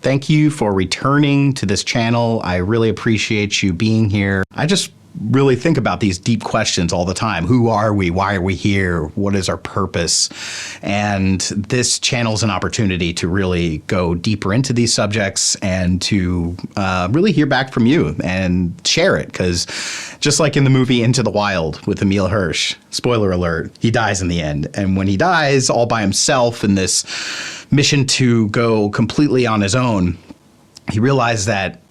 Thank you for returning to this channel. I really appreciate you being here. I just really think about these deep questions all the time. Who are we? Why are we here? What is our purpose? And this channel is an opportunity to really go deeper into these subjects and to really hear back from you and share it. Because just like in the movie Into the Wild with Emil Hirsch, spoiler alert, he dies in the end. And when he dies all by himself in this mission to go completely on his own, he realized that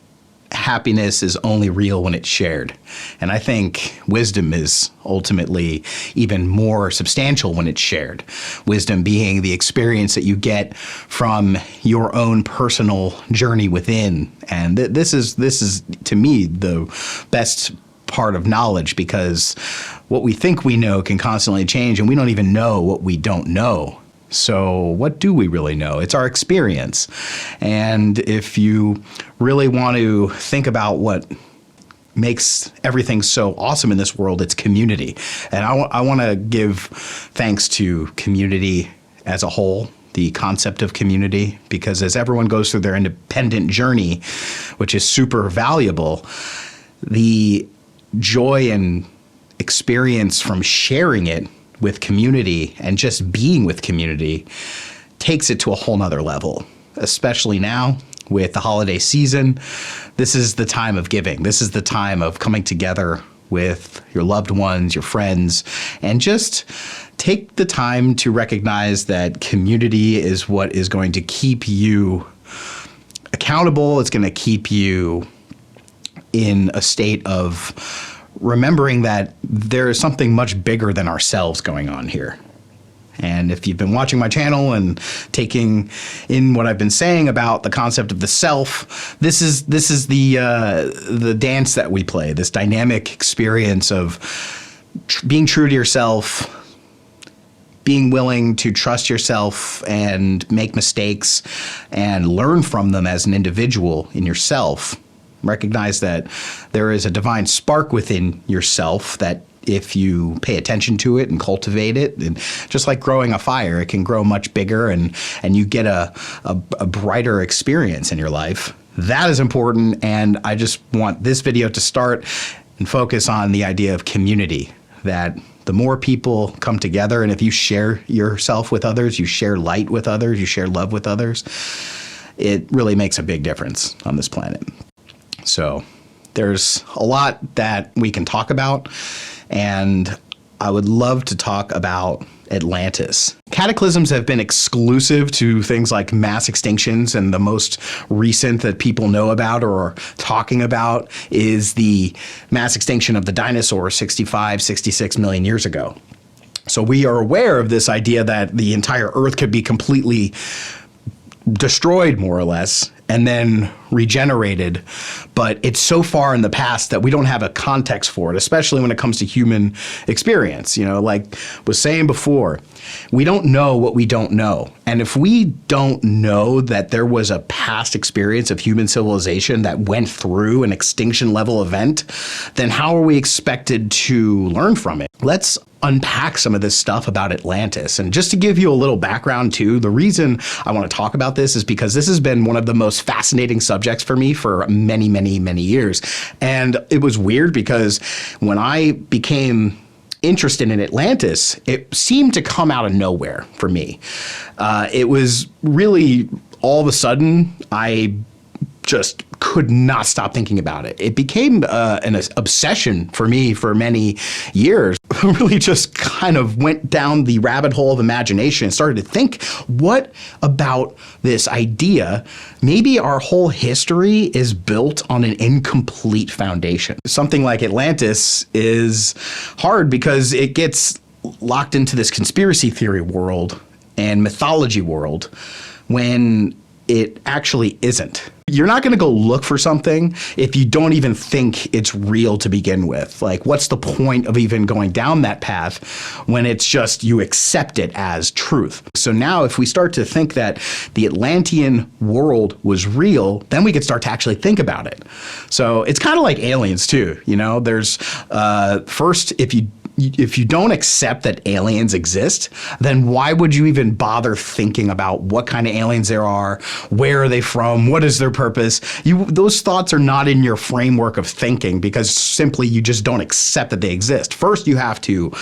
happiness is only real when it's shared. And I think wisdom is ultimately even more substantial when it's shared. Wisdom being the experience that you get from your own personal journey within. And this is to me the best part of knowledge, because what we think we know can constantly change, and we don't even know what we don't know. So what do we really know? It's our experience. And if you really want to think about what makes everything so awesome in this world, it's community. And I want to give thanks to community as a whole, the concept of community, because as everyone goes through their independent journey, which is super valuable, the joy and experience from sharing it with community and just being with community takes it to a whole nother level, especially now with the holiday season. This is the time of giving. This is the time of coming together with your loved ones, your friends, and just take the time to recognize that community is what is going to keep you accountable. It's going to keep you in a state of remembering that there is something much bigger than ourselves going on here. And if you've been watching my channel and taking in what I've been saying about the concept of the self, this is the dance that we play, this dynamic experience of being true to yourself, being willing to trust yourself and make mistakes and learn from them as an individual in yourself. Recognize that there is a divine spark within yourself that if you pay attention to it and cultivate it, and just like growing a fire, it can grow much bigger and you get a brighter experience in your life. That is important, and I just want this video to start and focus on the idea of community, that the more people come together, and if you share yourself with others, you share light with others, you share love with others, it really makes a big difference on this planet. So there's a lot that we can talk about, and I would love to talk about Atlantis. Cataclysms have been exclusive to things like mass extinctions, and the most recent that people know about or are talking about is the mass extinction of the dinosaurs 65, 66 million years ago. So we are aware of this idea that the entire Earth could be completely destroyed, more or less, and then regenerated, but it's so far in the past that we don't have a context for it, especially when it comes to human experience. You know, like I was saying before, we don't know what we don't know. And if we don't know that there was a past experience of human civilization that went through an extinction level event, then how are we expected to learn from it? Let's unpack some of this stuff about Atlantis. And just to give you a little background too, the reason I want to talk about this is because this has been one of the most fascinating subjects for me for many, many, many years. And it was weird because when I became interested in Atlantis, it seemed to come out of nowhere for me. It was really all of a sudden, I just could not stop thinking about it. It became an obsession for me for many years. Really just kind of went down the rabbit hole of imagination and started to think, what about this idea? Maybe our whole history is built on an incomplete foundation. Something like Atlantis is hard because it gets locked into this conspiracy theory world and mythology world when it actually isn't. You're not going to go look for something if you don't even think it's real to begin with. Like, what's the point of even going down that path when it's just you accept it as truth? So now if we start to think that the Atlantean world was real, then we could start to actually think about it. So it's kind of like aliens too. You know, there's first, if you if you don't accept that aliens exist, then why would you even bother thinking about what kind of aliens there are? Where are they from? What is their purpose? Those thoughts are not in your framework of thinking because simply you just don't accept that they exist. First, you have to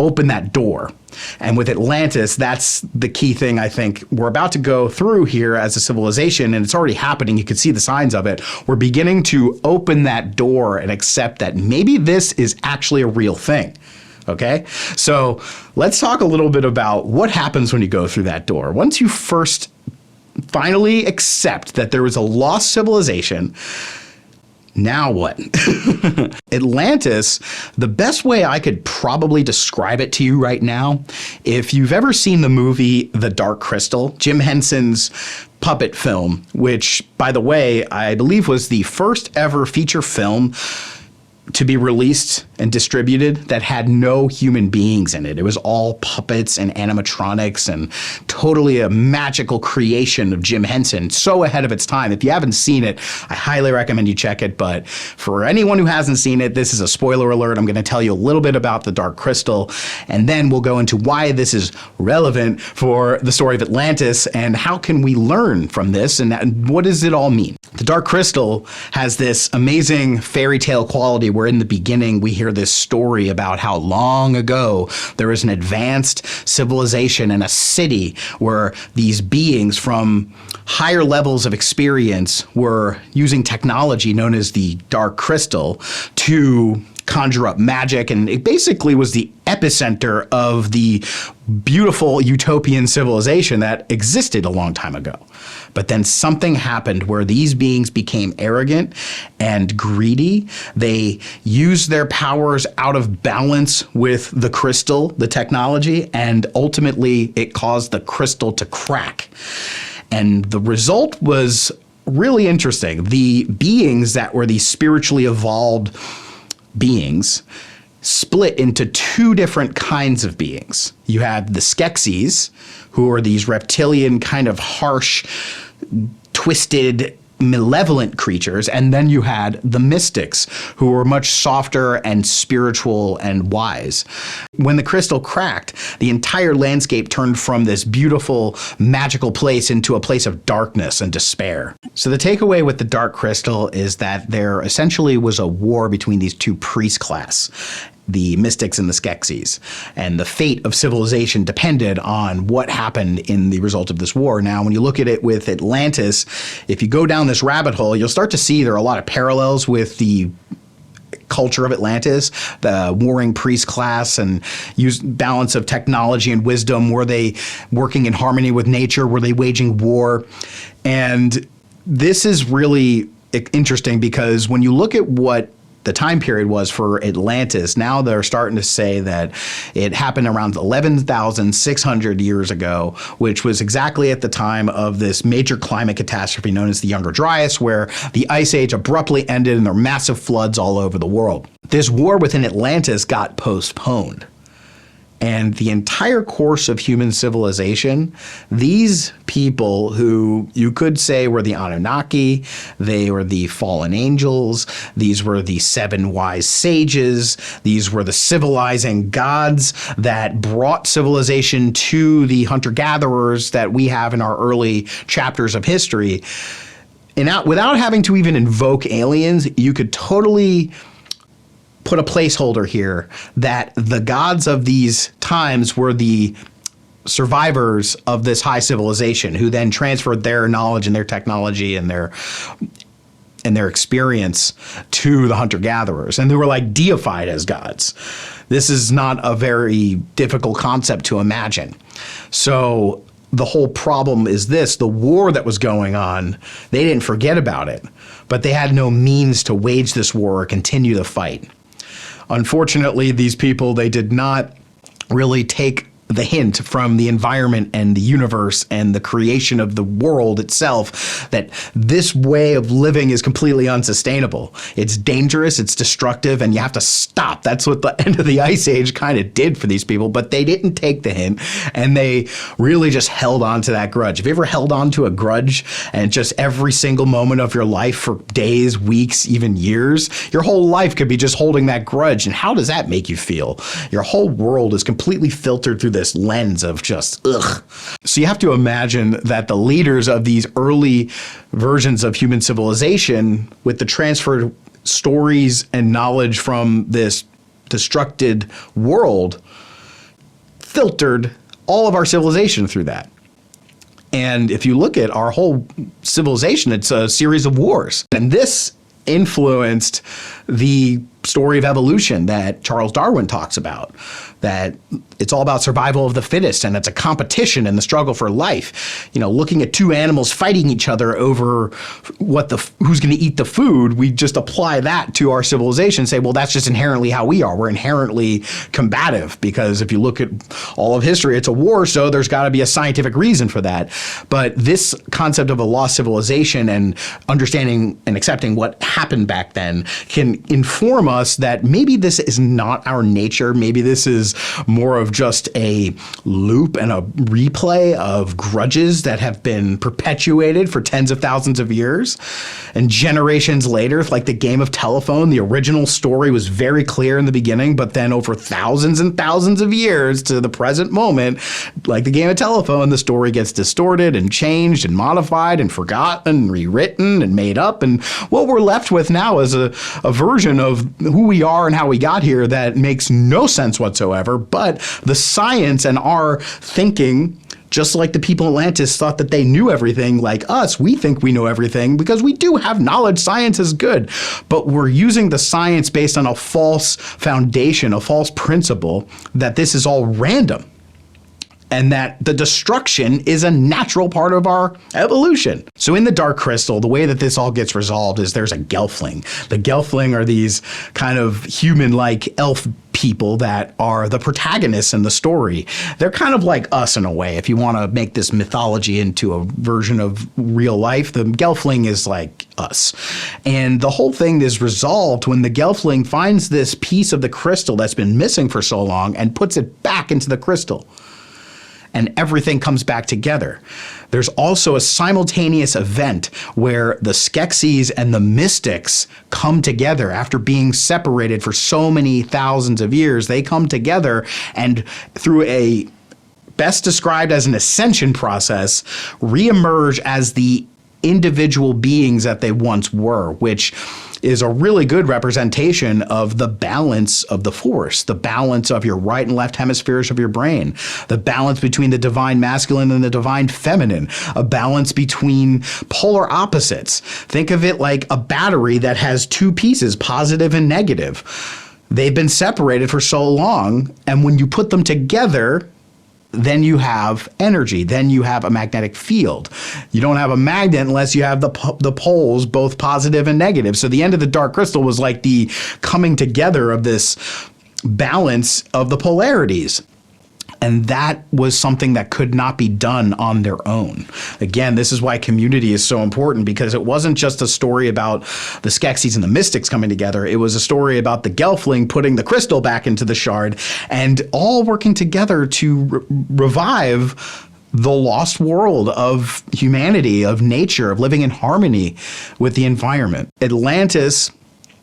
open that door. And with Atlantis, that's the key thing I think we're about to go through here as a civilization, and it's already happening. You can see the signs of it. We're beginning to open that door and accept that maybe this is actually a real thing. Okay? So let's talk a little bit about what happens when you go through that door. Once you first finally accept that there was a lost civilization, now what? Atlantis, the best way I could probably describe it to you right now, if you've ever seen the movie The Dark Crystal, Jim Henson's puppet film, which, by the way, I believe was the first ever feature film to be released and distributed that had no human beings in it. It was all puppets and animatronics and totally a magical creation of Jim Henson, so ahead of its time. If you haven't seen it, I highly recommend you check it. But for anyone who hasn't seen it, this is a spoiler alert. I'm going to tell you a little bit about the Dark Crystal, and then we'll go into why this is relevant for the story of Atlantis and how can we learn from this and what does it all mean. The Dark Crystal has this amazing fairy tale quality where in the beginning we hear this story about how long ago there was an advanced civilization and a city where these beings from higher levels of experience were using technology known as the Dark Crystal to conjure up magic, and it basically was the epicenter of the beautiful utopian civilization that existed a long time ago. But then something happened where these beings became arrogant and greedy. They used their powers out of balance with the crystal, the technology, and ultimately it caused the crystal to crack. And the result was really interesting. The beings that were these spiritually evolved beings split into two different kinds of beings. You had the Skeksis, who are these reptilian kind of harsh, twisted, malevolent creatures, and then you had the mystics, who were much softer and spiritual and wise. When the crystal cracked, the entire landscape turned from this beautiful, magical place into a place of darkness and despair. So the takeaway with the Dark Crystal is that there essentially was a war between these two priest class, the mystics and the Skeksis, and the fate of civilization depended on what happened in the result of this war. Now, when you look at it with Atlantis, if you go down this rabbit hole, you'll start to see there are a lot of parallels with the culture of Atlantis, the warring priest class and balance of technology and wisdom. Were they working in harmony with nature? Were they waging war? And this is really interesting because when you look at what the time period was for Atlantis, now they're starting to say that it happened around 11,600 years ago, which was exactly at the time of this major climate catastrophe known as the Younger Dryas, where the Ice Age abruptly ended and there were massive floods all over the world. This war within Atlantis got postponed. And the entire course of human civilization, these people who you could say were the Anunnaki, they were the fallen angels, these were the seven wise sages, these were the civilizing gods that brought civilization to the hunter-gatherers that we have in our early chapters of history. And without having to even invoke aliens, you could totally put a placeholder here that the gods of these times were the survivors of this high civilization who then transferred their knowledge and their technology and their experience to the hunter-gatherers. And they were like deified as gods. This is not a very difficult concept to imagine. So the whole problem is this: the war that was going on, they didn't forget about it, but they had no means to wage this war or continue the fight. Unfortunately, these people, they did not really take the hint from the environment and the universe and the creation of the world itself that this way of living is completely unsustainable. It's dangerous, it's destructive, and you have to stop. That's what the end of the Ice Age kind of did for these people, but they didn't take the hint, and they really just held on to that grudge. Have you ever held on to a grudge and just every single moment of your life for days, weeks, even years? Your whole life could be just holding that grudge, and how does that make you feel? Your whole world is completely filtered through this lens of just ugh. So you have to imagine that the leaders of these early versions of human civilization, with the transferred stories and knowledge from this destructed world, filtered all of our civilization through that. And if you look at our whole civilization, it's a series of wars. And this influenced the story of evolution that Charles Darwin talks about, that it's all about survival of the fittest, and it's a competition in the struggle for life. You know, looking at two animals fighting each other over who's going to eat the food, we just apply that to our civilization and say, well, that's just inherently how we are. We're inherently combative, because if you look at all of history, it's a war, so there's got to be a scientific reason for that. But this concept of a lost civilization and understanding and accepting what happened back then can inform us that maybe this is not our nature. Maybe this is more of just a loop and a replay of grudges that have been perpetuated for tens of thousands of years. And generations later, like the game of telephone, the original story was very clear in the beginning, but then over thousands and thousands of years to the present moment, like the game of telephone, the story gets distorted and changed and modified and forgotten and rewritten and made up. And what we're left with now is a version of who we are and how we got here that makes no sense whatsoever. But the science and our thinking, just like the people in Atlantis thought that they knew everything, like us, we think we know everything because we do have knowledge. Science is good, but we're using the science based on a false foundation, a false principle that this is all random, and that the destruction is a natural part of our evolution. So in the Dark Crystal, the way that this all gets resolved is there's a Gelfling. The Gelfling are these kind of human-like elf people that are the protagonists in the story. They're kind of like us in a way. If you want to make this mythology into a version of real life, the Gelfling is like us. And the whole thing is resolved when the Gelfling finds this piece of the crystal that's been missing for so long and puts it back into the crystal. And everything comes back together. There's also a simultaneous event where the Skeksis and the Mystics come together after being separated for so many thousands of years. They come together, and through a best described as an ascension process, reemerge as the individual beings that they once were, which is a really good representation of the balance of the Force, the balance of your right and left hemispheres of your brain, the balance between the divine masculine and the divine feminine, a balance between polar opposites. Think of it like a battery that has two pieces, positive and negative. They've been separated for so long, and when you put them together, then you have energy. Then you have a magnetic field. You don't have a magnet unless you have the poles, both positive and negative. So the end of the Dark Crystal was like the coming together of this balance of the polarities. And that was something that could not be done on their own. Again, this is why community is so important, because it wasn't just a story about the Skeksis and the Mystics coming together. It was a story about the Gelfling putting the crystal back into the shard and all working together to revive the lost world of humanity, of nature, of living in harmony with the environment. Atlantis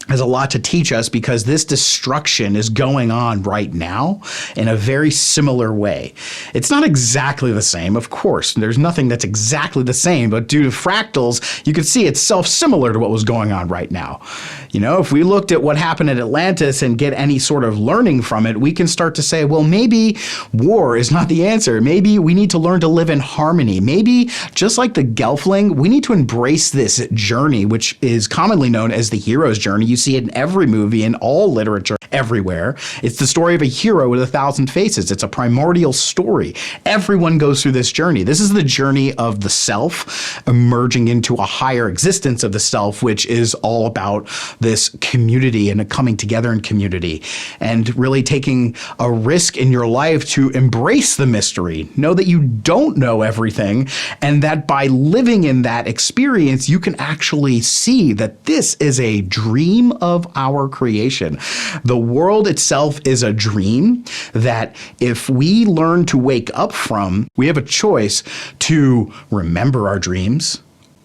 has a lot to teach us because this destruction is going on right now in a very similar way. It's not exactly the same, of course. There's nothing that's exactly the same, but due to fractals, you can see it's self-similar to what was going on right now. You know, if we looked at what happened at Atlantis and get any sort of learning from it, we can start to say, well, maybe war is not the answer. Maybe we need to learn to live in harmony. Maybe, just like the Gelfling, we need to embrace this journey, which is commonly known as the hero's journey. You see it in every movie, in all literature. everywhere. It's the story of a hero with 1,000 faces. It's a primordial story. Everyone goes through this journey. This is the journey of the self emerging into a higher existence of the self, which is all about this community and coming together in community and really taking a risk in your life to embrace the mystery. Know that you don't know everything, and that by living in that experience, you can actually see that this is a dream of our creation. The world itself is a dream that if we learn to wake up from, we have a choice to remember our dreams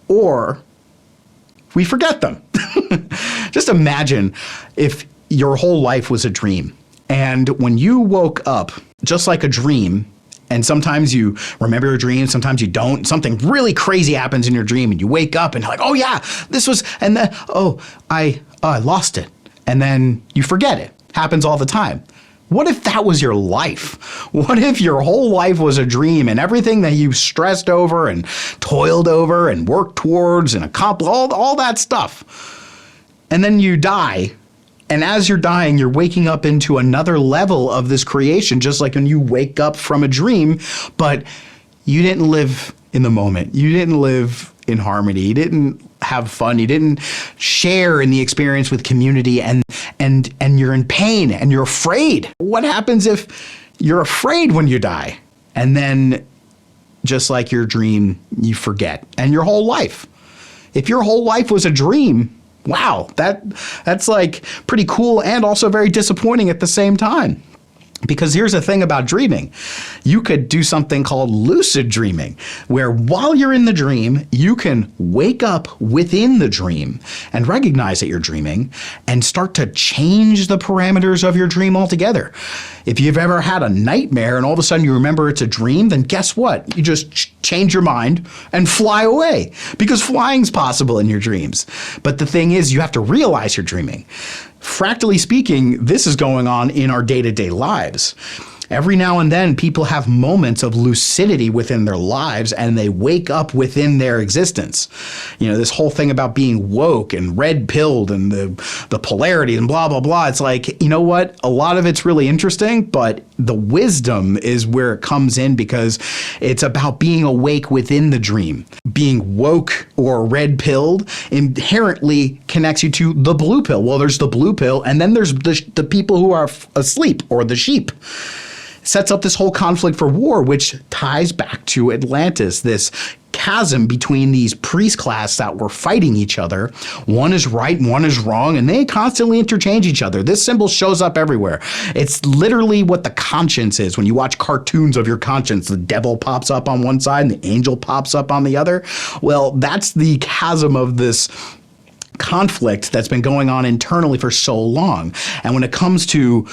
or we forget them. Just imagine if your whole life was a dream, and when you woke up, just like a dream, and sometimes you remember your dream, sometimes you don't. Something really crazy happens in your dream and you wake up and you're like, oh yeah, this was, and then, I lost it. And then you forget it. Happens all the time. What if that was your life? What if your whole life was a dream and everything that you stressed over and toiled over and worked towards and accomplished, all that stuff. And then you die. And as you're dying, you're waking up into another level of this creation, just like when you wake up from a dream, but you didn't live in the moment. You didn't live in harmony. You didn't have fun. You didn't share in the experience with community, and you're in pain and you're afraid. What happens if you're afraid when you die? And then just like your dream, you forget. And your whole life. If your whole life was a dream, wow, that's like pretty cool and also very disappointing at the same time. Because here's the thing about dreaming. You could do something called lucid dreaming, where while you're in the dream, you can wake up within the dream and recognize that you're dreaming and start to change the parameters of your dream altogether. If you've ever had a nightmare and all of a sudden you remember it's a dream, then guess what? You just change your mind and fly away, because flying's possible in your dreams. But the thing is, you have to realize you're dreaming. Fractally speaking, this is going on in our day-to-day lives. Every now and then, people have moments of lucidity within their lives and they wake up within their existence. You know, this whole thing about being woke and red-pilled and the polarity and blah, blah, blah. It's like, you know what? A lot of it's really interesting, but the wisdom is where it comes in, because it's about being awake within the dream. Being woke or red-pilled inherently connects you to the blue pill. Well, there's the blue pill, and then there's the people who are asleep, or the sheep. Sets up this whole conflict for war, which ties back to Atlantis, this chasm between these priest class that were fighting each other. One is right, one is wrong, and they constantly interchange each other. This symbol shows up everywhere. It's literally what the conscience is. When you watch cartoons of your conscience, the devil pops up on one side and the angel pops up on the other. Well, that's the chasm of this conflict that's been going on internally for so long. And when it comes to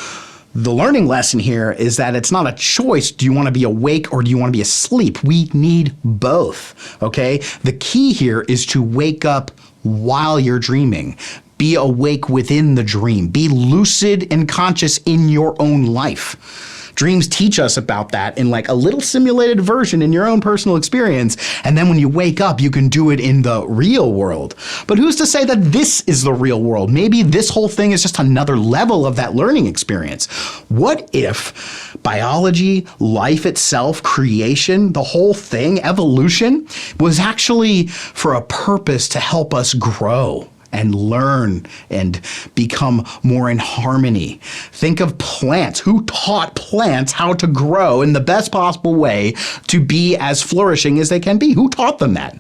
the learning lesson here is that it's not a choice. Do you want to be awake or do you want to be asleep? We need both, okay? The key here is to wake up while you're dreaming. Be awake within the dream. Be lucid and conscious in your own life. Dreams teach us about that in like a little simulated version in your own personal experience. And then when you wake up, you can do it in the real world. But who's to say that this is the real world? Maybe this whole thing is just another level of that learning experience. What if biology, life itself, creation, the whole thing, evolution, was actually for a purpose to help us grow and learn and become more in harmony? Think of plants. Who taught plants how to grow in the best possible way to be as flourishing as they can be? Who taught them that?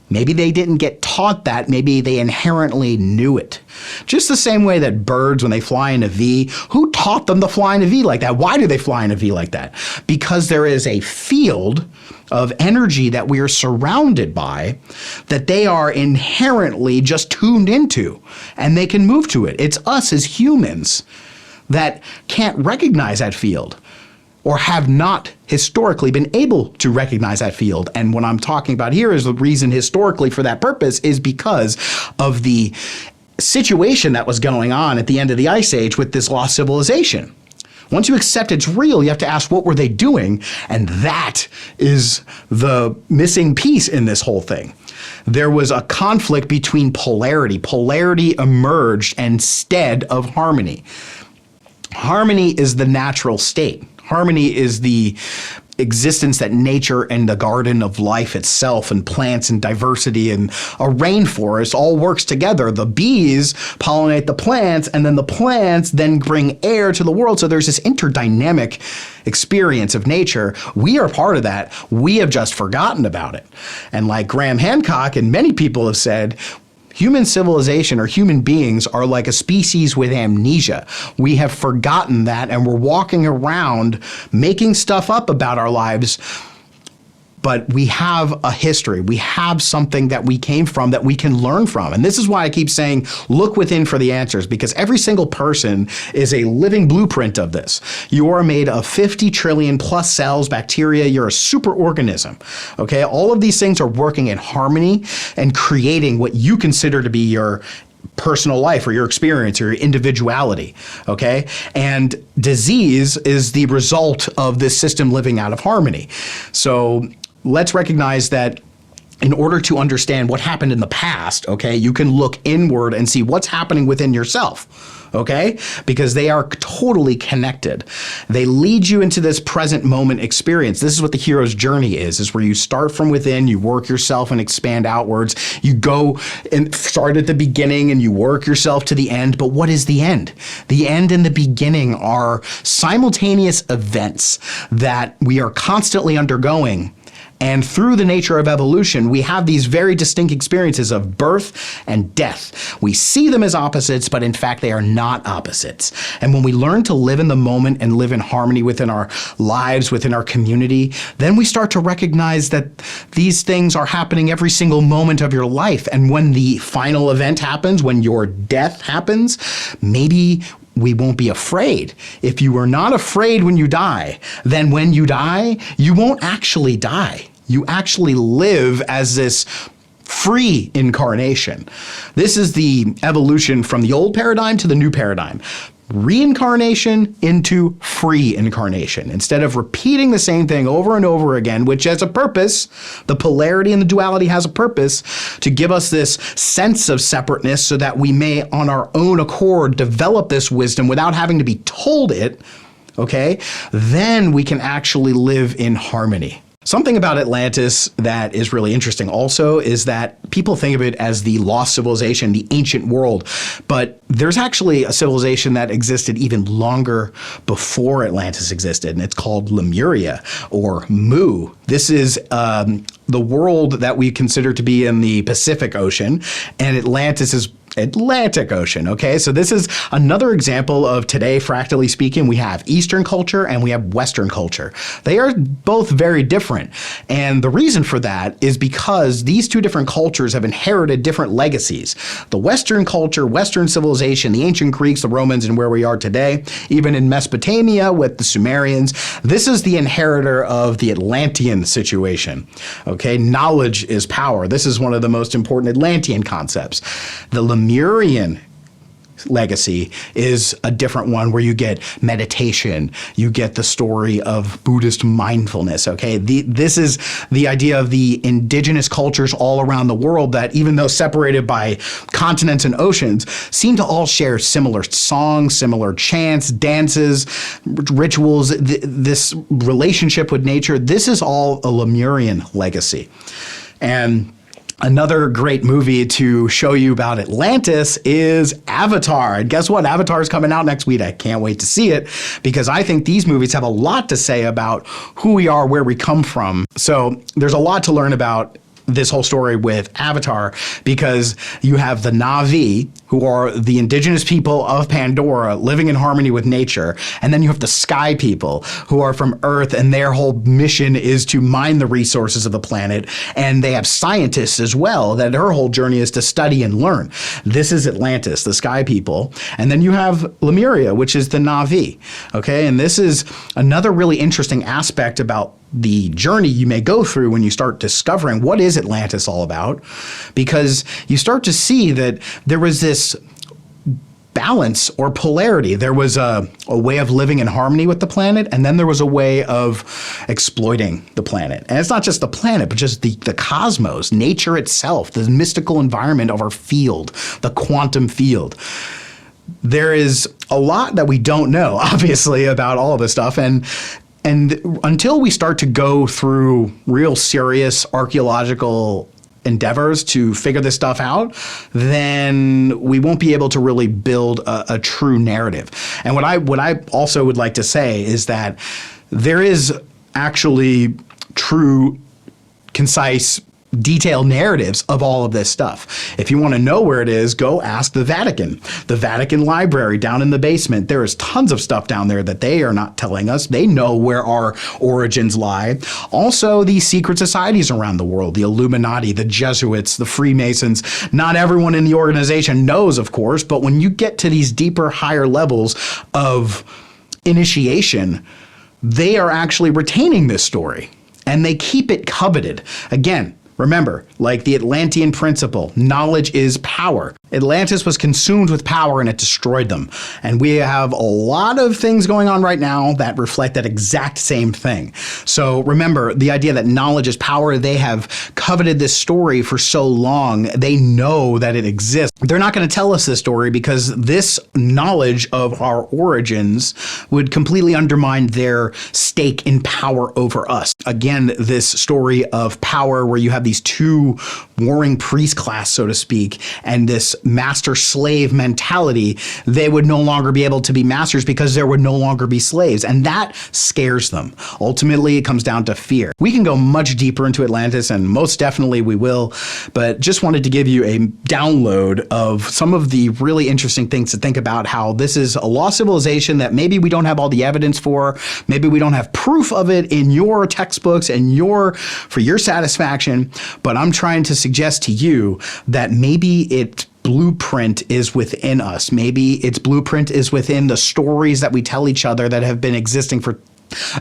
Maybe they didn't get taught that. Maybe they inherently knew it. Just the same way that birds, when they fly in a V, who taught them to fly in a V like that? Why do they fly in a V like that? Because there is a field of energy that we are surrounded by that they are inherently just tuned into, and they can move to it. It's us as humans that can't recognize that field, or have not historically been able to recognize that field. And what I'm talking about here is the reason historically for that purpose is because of the situation that was going on at the end of the Ice Age with this lost civilization. Once you accept it's real, you have to ask, what were they doing? And that is the missing piece in this whole thing. There was a conflict between polarity. Polarity emerged instead of harmony. Harmony is the natural state. Harmony is the existence that nature and the garden of life itself and plants and diversity and a rainforest all works together. The bees pollinate the plants, and then the plants then bring air to the world. So there's this interdynamic experience of nature. We are part of that. We have just forgotten about it. And like Graham Hancock and many people have said, human civilization or human beings are like a species with amnesia. We have forgotten that, and we're walking around making stuff up about our lives. But we have a history. We have something that we came from that we can learn from. And this is why I keep saying, look within for the answers, because every single person is a living blueprint of this. You are made of 50 trillion plus cells, bacteria. You're a superorganism. Okay? All of these things are working in harmony and creating what you consider to be your personal life or your experience or your individuality, okay? And disease is the result of this system living out of harmony. So let's recognize that in order to understand what happened in the past, okay, you can look inward and see what's happening within yourself, okay? Because they are totally connected. They lead you into this present moment experience. This is what the hero's journey is where you start from within, you work yourself and expand outwards. You go and start at the beginning and you work yourself to the end. But what is the end? The end and the beginning are simultaneous events that we are constantly undergoing. And through the nature of evolution, we have these very distinct experiences of birth and death. We see them as opposites, but in fact, they are not opposites. And when we learn to live in the moment and live in harmony within our lives, within our community, then we start to recognize that these things are happening every single moment of your life. And when the final event happens, when your death happens, maybe we won't be afraid. If you are not afraid when you die, then when you die, you won't actually die. You actually live as this free incarnation. This is the evolution from the old paradigm to the new paradigm. Reincarnation into free incarnation. Instead of repeating the same thing over and over again, which has a purpose, the polarity and the duality has a purpose to give us this sense of separateness so that we may on our own accord develop this wisdom without having to be told it, okay? Then we can actually live in harmony. Something about Atlantis that is really interesting also is that people think of it as the lost civilization, the ancient world, but there's actually a civilization that existed even longer before Atlantis existed, and it's called Lemuria or Mu. This is the world that we consider to be in the Pacific Ocean, and Atlantis is Atlantic Ocean, okay? So this is another example of today, fractally speaking, we have Eastern culture and we have Western culture. They are both very different. And the reason for that is because these two different cultures have inherited different legacies. The Western culture, Western civilization, the ancient Greeks, the Romans, and where we are today, even in Mesopotamia with the Sumerians, this is the inheritor of the Atlantean situation, okay? Knowledge is power. This is one of the most important Atlantean concepts. The Lemurian legacy is a different one where you get meditation, you get the story of Buddhist mindfulness, okay? This is the idea of the indigenous cultures all around the world that even though separated by continents and oceans, seem to all share similar songs, similar chants, dances, rituals, this relationship with nature. This is all a Lemurian legacy. And another great movie to show you about Atlantis is Avatar. And guess what? Avatar is coming out next week. I can't wait to see it because I think these movies have a lot to say about who we are, where we come from. So there's a lot to learn about this whole story with Avatar because you have the Na'vi, who are the indigenous people of Pandora living in harmony with nature. And then you have the Sky people who are from Earth, and their whole mission is to mine the resources of the planet. And they have scientists as well, that her whole journey is to study and learn. This is Atlantis, the Sky people. And then you have Lemuria, which is the Na'vi. Okay, and this is another really interesting aspect about the journey you may go through when you start discovering what is Atlantis all about, because you start to see that there was this balance or polarity. There was a way of living in harmony with the planet, and then there was a way of exploiting the planet. And it's not just the planet, but just the cosmos, nature itself, the mystical environment of our field, the quantum field. There is a lot that we don't know, obviously, about all of this stuff. And until we start to go through real serious archaeological endeavors to figure this stuff out, then we won't be able to really build a true narrative. And what I also would like to say is that there is actually true, concise, detailed narratives of all of this stuff. If you want to know where it is, go ask the Vatican Library down in the basement. There is tons of stuff down there that they are not telling us. They know where our origins lie. Also, the secret societies around the world, the Illuminati, the Jesuits, the Freemasons. Not everyone in the organization knows, of course, but when you get to these deeper, higher levels of initiation, they are actually retaining this story, and they keep it coveted. Again, remember, like the Atlantean principle, knowledge is power. Atlantis was consumed with power and it destroyed them. And we have a lot of things going on right now that reflect that exact same thing. So remember, the idea that knowledge is power, they have coveted this story for so long, they know that it exists. They're not going to tell us this story because this knowledge of our origins would completely undermine their stake in power over us. Again, this story of power where you have these two warring priest class, so to speak, and this master-slave mentality, they would no longer be able to be masters because there would no longer be slaves. And that scares them. Ultimately, it comes down to fear. We can go much deeper into Atlantis, and most definitely we will, but just wanted to give you a download of some of the really interesting things to think about, how this is a lost civilization that maybe we don't have all the evidence for, maybe we don't have proof of it in your textbooks and for your satisfaction, but I'm trying to suggest to you that maybe its blueprint is within us. Maybe its blueprint is within the stories that we tell each other that have been existing for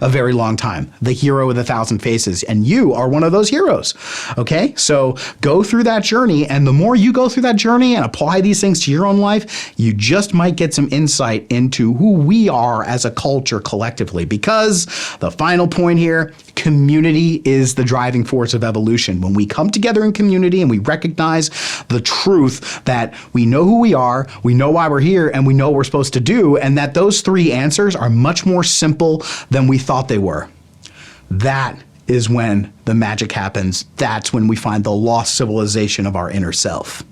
a very long time. The hero with 1,000 faces. And you are one of those heroes. Okay? So go through that journey. And the more you go through that journey and apply these things to your own life, you just might get some insight into who we are as a culture collectively. Because the final point here, community is the driving force of evolution. When we come together in community and we recognize the truth that we know who we are, we know why we're here, and we know what we're supposed to do, and that those three answers are much more simple than we thought they were. That is when the magic happens. That's when we find the lost civilization of our inner self.